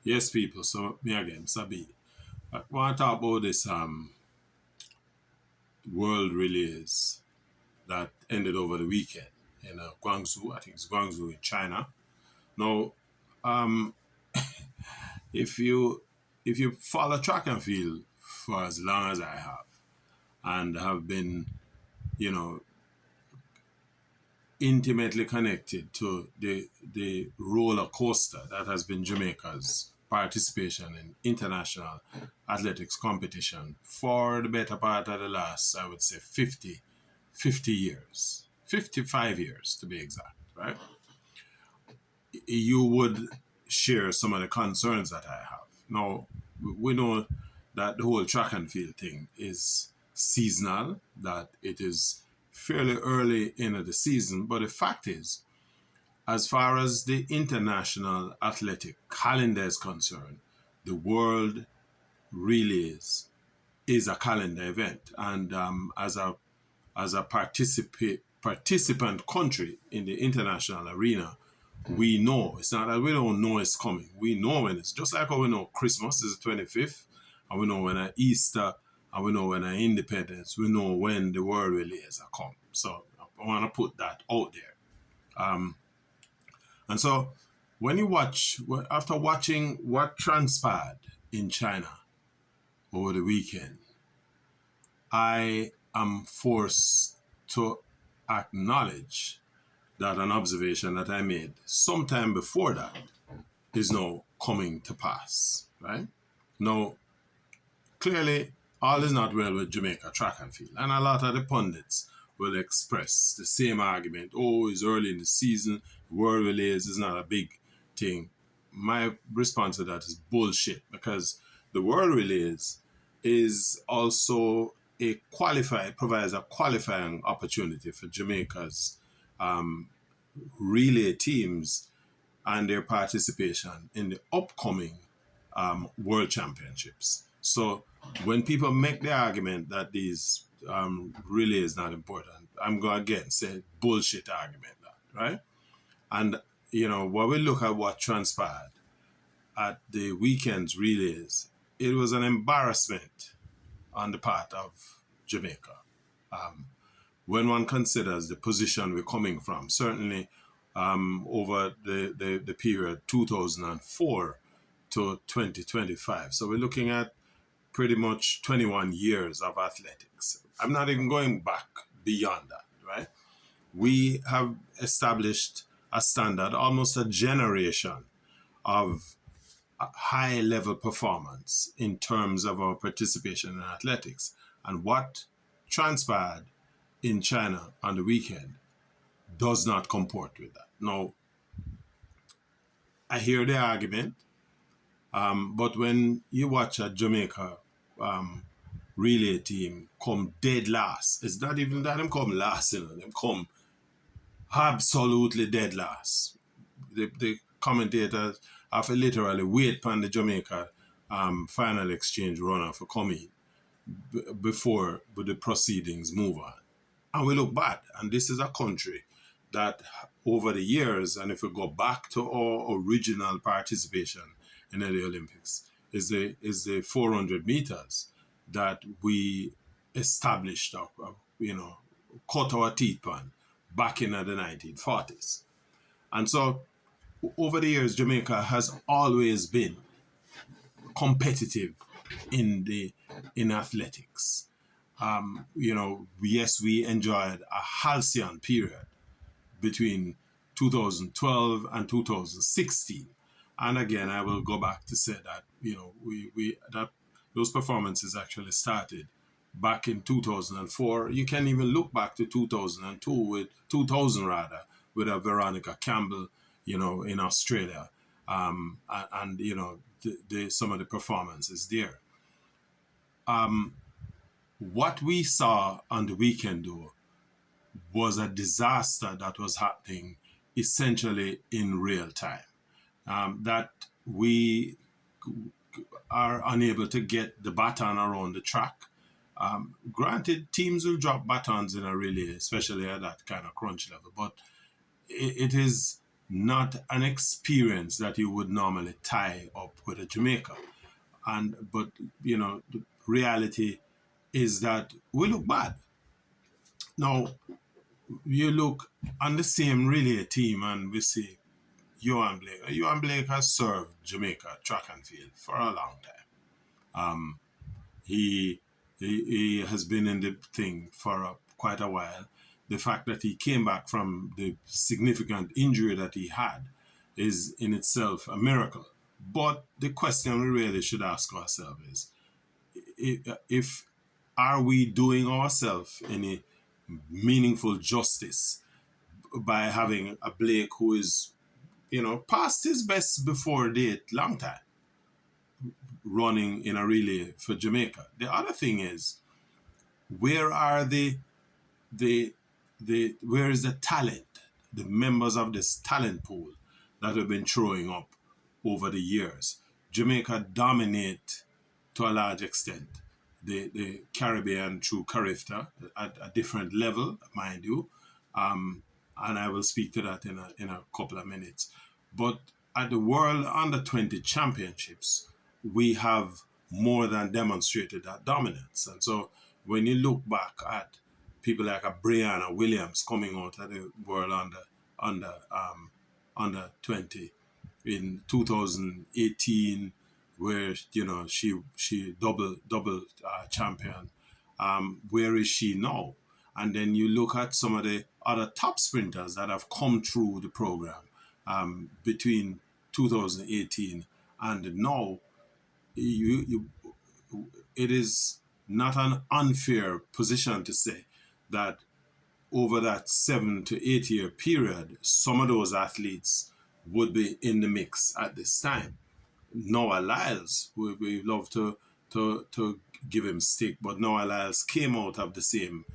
Yes, people. So me again, Sabi. I want to talk about this world relays that ended over the weekend in Guangzhou. I think it's Guangzhou in China. Now, um, if you follow track and field for as long as I have, and have been, you know, intimately connected to the roller coaster that has been Jamaica's participation in international athletics competition for the better part of the last, I would say, 50 years, 55 years to be exact, right? You would share some of the concerns that I have. Now, we know that the whole track and field thing is seasonal, that it is fairly early in the season, but the fact is, as far as the international athletic calendar is concerned, the World Relays is a calendar event, and as a participant country in the international arena, we know. It's not that we don't know it's coming. We know when it's just like how we know Christmas is the 25th, and we know when Easter, and we know when Independence. We know when the World Relays are come. So I want to put that out there. And so when you watch, after watching what transpired in China over the weekend, I am forced to acknowledge that an observation that I made sometime before that is now coming to pass, right? Now, clearly, all is not well with Jamaica track and field, and a lot of the pundits will express the same argument. Oh, it's early in the season, World Relays is not a big thing. My response to that is bullshit, because the World Relays is also provides a qualifying opportunity for Jamaica's relay teams and their participation in the upcoming World Championships. So when people make the argument that these relay is not important, I'm going to again say bullshit argument, right? And when we look at what transpired at the weekend's relays, it was an embarrassment on the part of Jamaica. When one considers the position we're coming from, certainly over the period 2004 to 2025. So we're looking at pretty much 21 years of athletics. I'm not even going back beyond that, right? We have established a standard, almost a generation of high level performance in terms of our participation in athletics. And what transpired in China on the weekend does not comport with that. Now, I hear the argument, but when you watch a Jamaica relay team come dead last, it's not even that them come last, them come absolutely dead last. The commentators have to literally wait for the Jamaica final exchange runner for coming before the proceedings move on. And we look bad. And this is a country that over the years, and if we go back to our original participation in the Olympics, is the 400 meters that we established, cut our teeth on back in the 1940s. And so over the years, Jamaica has always been competitive in athletics. Yes, we enjoyed a halcyon period between 2012 and 2016. And again, I will go back to say that, that those performances actually started back in 2004. You can even look back to 2000 with a Veronica Campbell, in Australia. And some of the performances there. What we saw on the weekend, though, was a disaster that was happening essentially in real time. That we are unable to get the baton around the track. Granted, teams will drop batons in a relay, especially at that kind of crunch level, but it is not an experience that you would normally tie up with a Jamaica. But the reality is that we look bad. Now you look on the same relay team and we see Johan Blake. Johan Blake has served Jamaica track and field for a long time. Um, he, he has been in the thing for quite a while. The fact that he came back from the significant injury that he had is in itself a miracle. But the question we really should ask ourselves is, if are we doing ourselves any meaningful justice by having a Blake who is, past his best before date, long time, running in a relay for Jamaica? The other thing is, where are where is the talent, the members of this talent pool that have been throwing up over the years? Jamaica dominate to a large extent the Caribbean through Carifta at a different level, mind you, and I will speak to that in a couple of minutes. But at the World Under 20 Championships, we have more than demonstrated that dominance. And so when you look back at people like a Brianna Williams coming out of the World under 20 in 2018, where she double champion. Where is she now? And then you look at some of the other top sprinters that have come through the program between 2018 and now. It is not an unfair position to say that over that 7 to 8 year period, some of those athletes would be in the mix at this time. Noah Lyles, we love to give him stick, but Noah Lyles came out of the same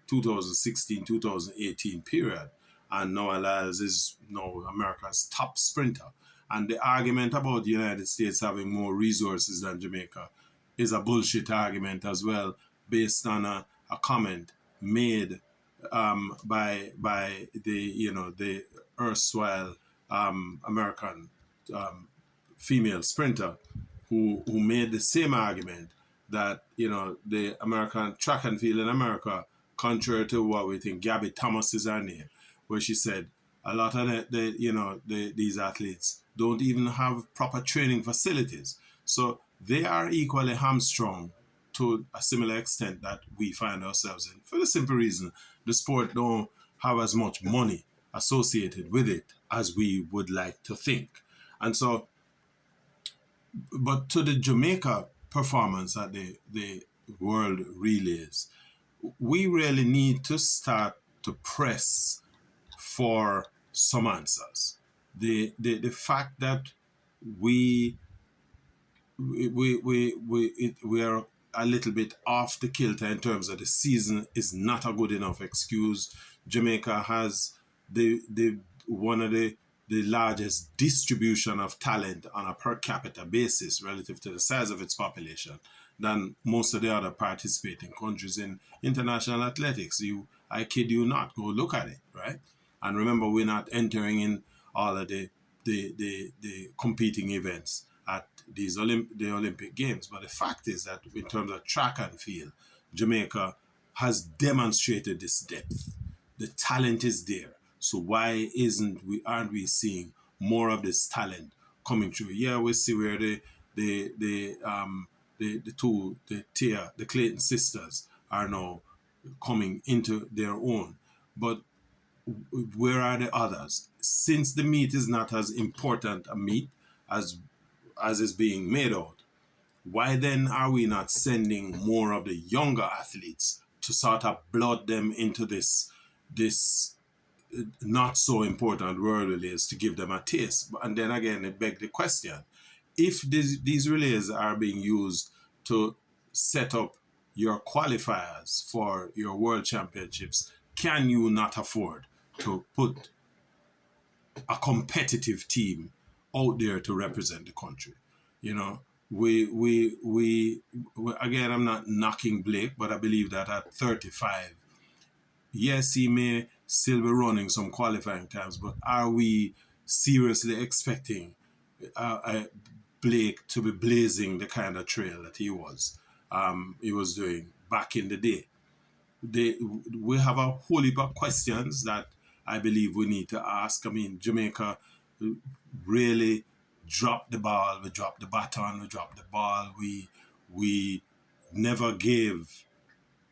2016, 2018 period, and Noah Lyles is now America's top sprinter. And the argument about the United States having more resources than Jamaica is a bullshit argument as well, based on a comment made by the erstwhile American female sprinter who made the same argument that the American track and field in America, contrary to what we think, Gabby Thomas is her name, where she said a lot of these athletes don't even have proper training facilities, so they are equally hamstrung to a similar extent that we find ourselves in, for the simple reason the sport don't have as much money associated with it as we would like to think. And so, but to the Jamaica performance at the World Relays, we really need to start to press for some answers. The fact that we are a little bit off the kilter in terms of the season is not a good enough excuse. Jamaica has the one of the largest distribution of talent on a per capita basis relative to the size of its population than most of the other participating countries in international athletics. I kid you not, go look at it, right? And remember, we're not entering in all of the competing events at the Olympic Games. But the fact is that in terms of track and field, Jamaica has demonstrated this depth. The talent is there. So why aren't we seeing more of this talent coming through? Yeah, we see where the Clayton sisters are now coming into their own. But where are the others? Since the meat is not as important a meat as is being made out, why then are we not sending more of the younger athletes to sort of blood them into this not so important World Relays to give them a taste? And then again, it begs the question, if these relays are being used to set up your qualifiers for your World Championships, can you not afford to put a competitive team out there to represent the country? We again, I'm not knocking Blake, but I believe that at 35, yes, he may still be running some qualifying times, but are we seriously expecting Blake to be blazing the kind of trail that he was doing back in the day? We have a whole heap of questions that I believe we need to ask. I mean, Jamaica really dropped the ball. We dropped the baton. We dropped the ball. We never gave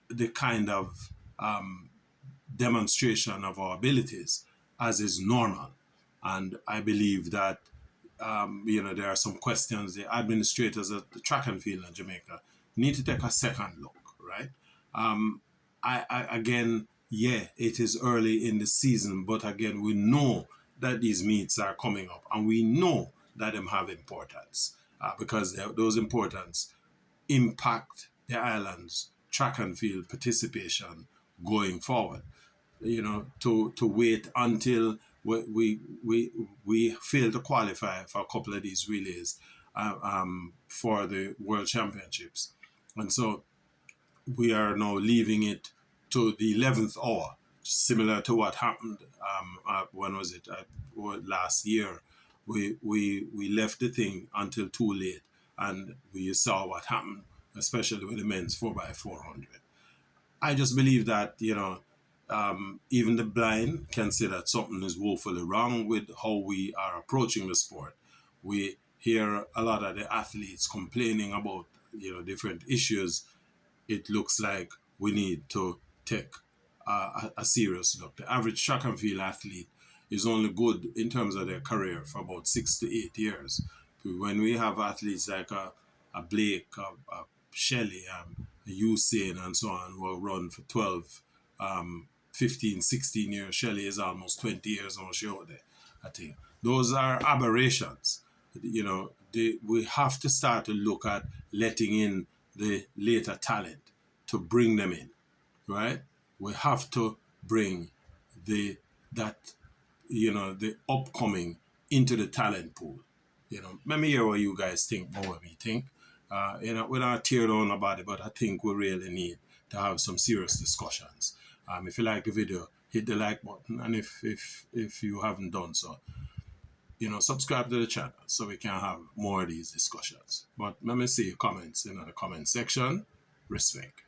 the kind of demonstration of our abilities as is normal. And I believe that there are some questions the administrators at the track and field in Jamaica need to take a second look, right? Again, yeah, it is early in the season, but again, we know that these meets are coming up, and we know that them have importance because those importance impact the island's track and field participation going forward. To wait until we fail to qualify for a couple of these relays for the World Championships, and so we are now leaving it to the 11th hour, similar to what happened. When was it? Last year, we left the thing until too late, and we saw what happened, especially with the men's 4x400. I just believe that even the blind can say that something is woefully wrong with how we are approaching the sport. We hear a lot of the athletes complaining about different issues. It looks like we need to take a serious look. The average track and field athlete is only good in terms of their career for about 6 to 8 years. When we have athletes like a Blake, a Shelley, a Usain, and so on, who have run for 12, 15, 16 years. Shelley is almost 20 years on show there, I think. Those are aberrations. We have to start to look at letting in the later talent to bring them in, right? We have to bring the upcoming into the talent pool. Let me hear what you guys think more what we think. We're not tear down about it, but I think we really need to have some serious discussions. If you like the video, hit the like button, and if you haven't done so, subscribe to the channel so we can have more of these discussions. But let me see your comments in the comment section. Respect.